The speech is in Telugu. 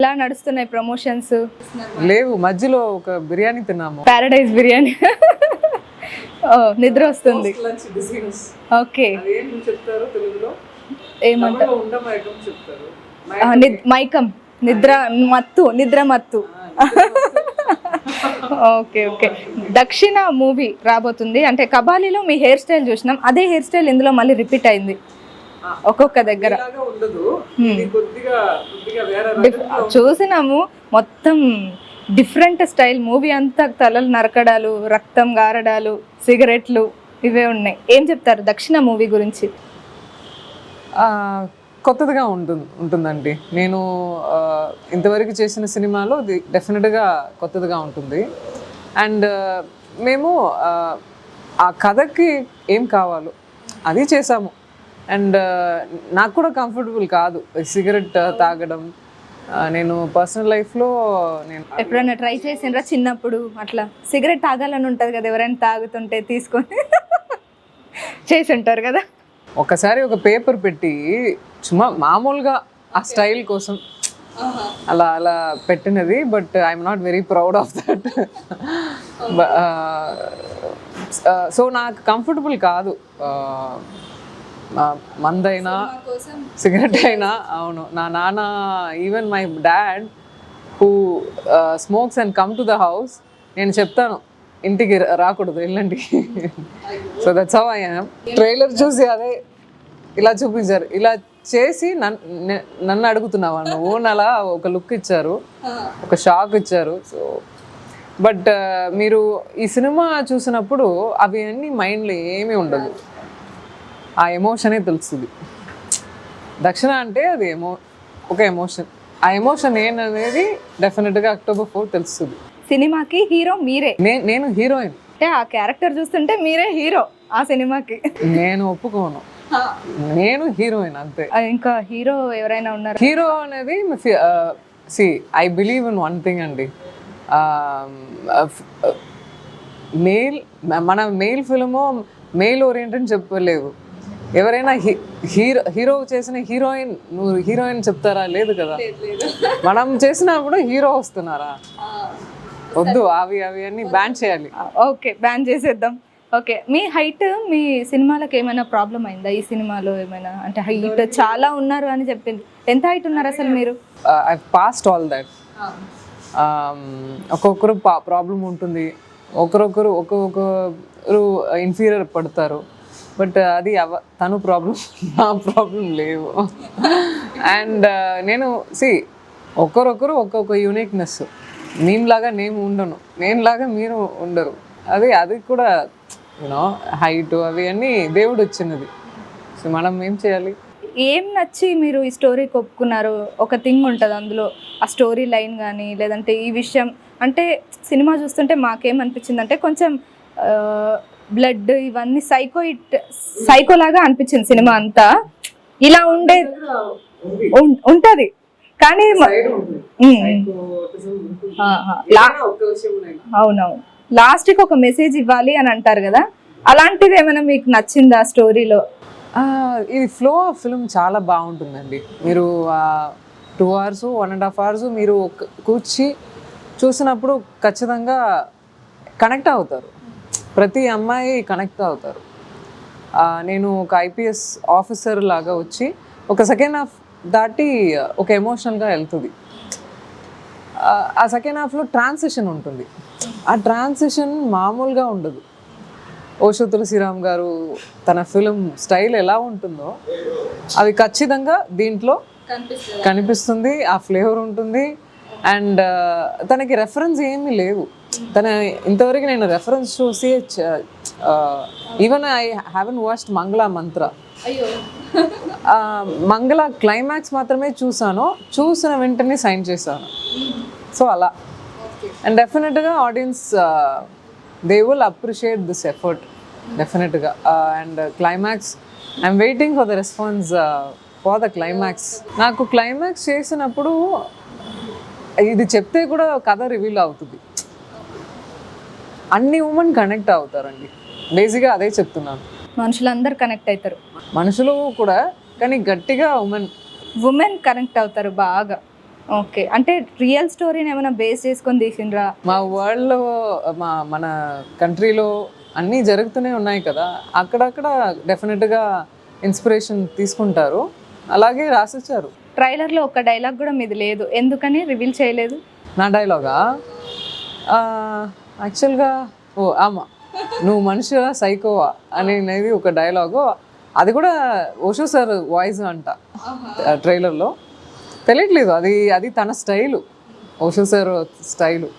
ఎలా నడుస్తున్నాయి ప్రమోషన్స్? లేవు, మధ్యలో ఒక బిర్యానీ తిన్నాము, పారడైజ్ బిర్యానీ. నిద్ర వస్తుంది. ఓకే, ఏమంటారు? మైకం, నిద్ర మత్తు, నిద్ర మత్తు. Okay okay. దక్షిణ మూవీ రాబోతుంది అంటే కబాలీలో మీ హెయిర్ స్టైల్ చూసినాం, అదే హెయిర్ స్టైల్ ఇందులో మళ్ళీ రిపీట్ అయింది ఒక్కొక్క దగ్గర. చూసినాము మొత్తం డిఫరెంట్ స్టైల్. మూవీ అంతా తలలు నరకడాలు, రక్తం గారడాలు, సిగరెట్లు ఇవే ఉన్నాయి. ఏం చెప్తారు దక్షిణ మూవీ గురించి? కొత్తగా ఉంటుందండి. నేను ఇంతవరకు చేసిన సినిమాలో డెఫినెట్గా కొత్తగా ఉంటుంది. అండ్ మేము ఆ కథకి ఏం కావాలో అది చేసాము. అండ్ నాకు కూడా కంఫర్టబుల్ కాదు సిగరెట్ తాగడం. నేను పర్సనల్ లైఫ్లో నేను ఎప్పుడైనా ట్రై చేసిండ్రా? చిన్నప్పుడు అట్లా సిగరెట్ తాగాలని ఉంటుంది కదా, ఎవరైనా తాగుతుంటే తీసుకొని చేసి ఉంటారు కదా. ఒకసారి ఒక పేపర్ పెట్టి మామూలుగా ఆ స్టైల్ కోసం అలా అలా పెట్టినది. But I'm not very proud of that. So నాకు కంఫర్టబుల్ కాదు మందైనా సిగరెట్ అయినా. అవును, నా నాన్న, even my dad who smokes and come to the house, నేను చెప్తాను ఇంటికి రాకూడదు, వెళ్ళండి. So that's how I am. Trailer చూసి అదే ఇలా చూపించారు, ఇలా చేసి నన్ను అడుగుతున్నావా నువ్వు, అలా ఒక లుక్ ఇచ్చారు, ఒక షాక్ ఇచ్చారు. సో బట్ మీరు ఈ సినిమా చూసినప్పుడు అవి అన్నీ మైండ్లో ఏమీ ఉండదు, ఆ ఎమోషనే తెలుస్తుంది. దక్షిణ అంటే అది ఒక ఎమోషన్. ఆ ఎమోషన్ ఏంటనేది డెఫినెట్గా October 4 తెలుస్తుంది. సినిమాకి హీరో మీరే? నేను హీరోయిన్. అంటే ఆ క్యారెక్టర్ చూస్తుంటే మీరే హీరో ఆ సినిమాకి. నేను ఒప్పుకోను, నేను హీరోయిన్ అంతే. ఇంకా హీరో ఎవరైనా ఉన్నారు? హీరో అనేది I believe in one thing అండి. మన మెయిల్ ఫిల్మో మెయిల్ ఓరియంటెడ్ చెప్పలేవు. ఎవరైనా హీరో చేసిన హీరోయిన్ నువ్వు హీరోయిన్ చెప్తారా? లేదు కదా. మనం చేసినప్పుడు హీరో వస్తున్నారా? వద్దు, అవి అన్నీ బ్యాన్ చేయాలి. ఓకే, బ్యాన్ చేసేద్దాం. ఓకే, మీ హైట్ మీ సినిమాలకు ఏమైనా ప్రాబ్లం అయిందా? ఈ సినిమాలో ఏమైనా అంటే హైట్ చాలా ఉన్నారు అని చెప్పింది. ఎంత హైట్ ఉన్నారు అసలు మీరు? I passed all that. ఒక్కొక్కరు ప్రాబ్లం ఉంటుంది, ఒక్కొక్కరు ఇన్ఫీరియర్ పడతారు. బట్ అది తను ప్రాబ్లం, నా ప్రాబ్లం లేవు. అండ్ నేను ఒక్కొక్కరు ఒక్కొక్క యూనిక్నెస్. నేనులాగా నేను ఉండను, నేనులాగా మీరు ఉండరు. అది కూడా యూనో హైట్ అవి అన్నీ దేవుడు వచ్చినది. సో మనం ఏం చేయాలి? ఏం నచ్చి మీరు ఈ స్టోరీకి ఒప్పుకున్నారు? ఒక థింగ్ ఉంటుంది అందులో, ఆ స్టోరీ లైన్ కానీ లేదంటే ఈ విషయం అంటే సినిమా చూస్తుంటే మాకేమనిపించింది అంటే కొంచెం బ్లడ్ ఇవన్నీ సైకోలాగా అనిపించింది సినిమా అంతా. ఇలా ఉంటది కానీ అవునవును, లాస్ట్కి ఒక మెసేజ్ ఇవ్వాలి అని అంటారు కదా, అలాంటిది ఏమైనా మీకు నచ్చిందా స్టోరీలో? ఇది ఫ్లో ఆఫ్ ఫిల్మ్ చాలా బాగుంటుందండి. మీరు 2 hours 1.5 hours మీరు కూర్చి చూసినప్పుడు ఖచ్చితంగా కనెక్ట్ అవుతారు. ప్రతి అమ్మాయి కనెక్ట్ అవుతారు. నేను ఒక IPS ఆఫీసర్ లాగా వచ్చి ఒక సెకండ్ హాఫ్ దాటి ఒక ఎమోషనల్గా వెళ్తుంది. ఆ సెకండ్ హాఫ్లో ట్రాన్సిషన్ ఉంటుంది. ఆ ట్రాన్సిషన్ మామూలుగా ఉండదు. ఓషో తులసిరామ్ గారు తన ఫిల్మ్ స్టైల్ ఎలా ఉంటుందో అది ఖచ్చితంగా దీంట్లో కనిపిస్తుంది. ఆ ఫ్లేవర్ ఉంటుంది. అండ్ తనకి రెఫరెన్స్ ఏమీ లేవు. ఇంతవరకు నేను రెఫరెన్స్ చూసి ఈవెన్ ఐ హ్యావెంట్ వాచ్డ్ మంగళ మంత్ర. మంగళ క్లైమాక్స్ మాత్రమే చూసాను, చూసిన వెంటనే సైన్ చేశాను. సో అలా. అండ్ డెఫినెట్గా audience they will appreciate this effort డెఫినెట్గా. And climax I'm waiting for the response for the climax. నాకు క్లైమాక్స్ చేసినప్పుడు ఇది చెప్తే కూడా కథ రివీల్ అవుతుంది. అన్ని ఉమెన్ కనెక్ట్ అవుతారండి, బేసిక్గా అదే చెప్తున్నాను. మనుషులందరూ కనెక్ట్ అవుతారు, మనుషులు కూడా, కానీ గట్టిగా ఉమెన్ కనెక్ట్ అవుతారు బాగా. ఓకే, అంటే రియల్ స్టోరీని ఏమైనా బేస్ చేసుకొని తీసిండ్రా? మా వరల్డ్లో మన కంట్రీలో అన్నీ జరుగుతూనే ఉన్నాయి కదా, అక్కడక్కడ డెఫినెట్గా ఇన్స్పిరేషన్ తీసుకుంటారు, అలాగే రాసిచ్చారు. ట్రైలర్లో ఒక డైలాగ్ కూడా మీది లేదు, ఎందుకని రివీల్ చేయలేదు? నా డైలాగా యాక్చువల్గా ఆమా నువ్వు మనిషివా సైకోవా అనేది ఒక డైలాగు, అది కూడా ఓషో సార్ వాయిస్ అంట ట్రైలర్లో. తెలియట్లేదు, అది తన స్టైలు, ఓషో సార్ స్టైలు.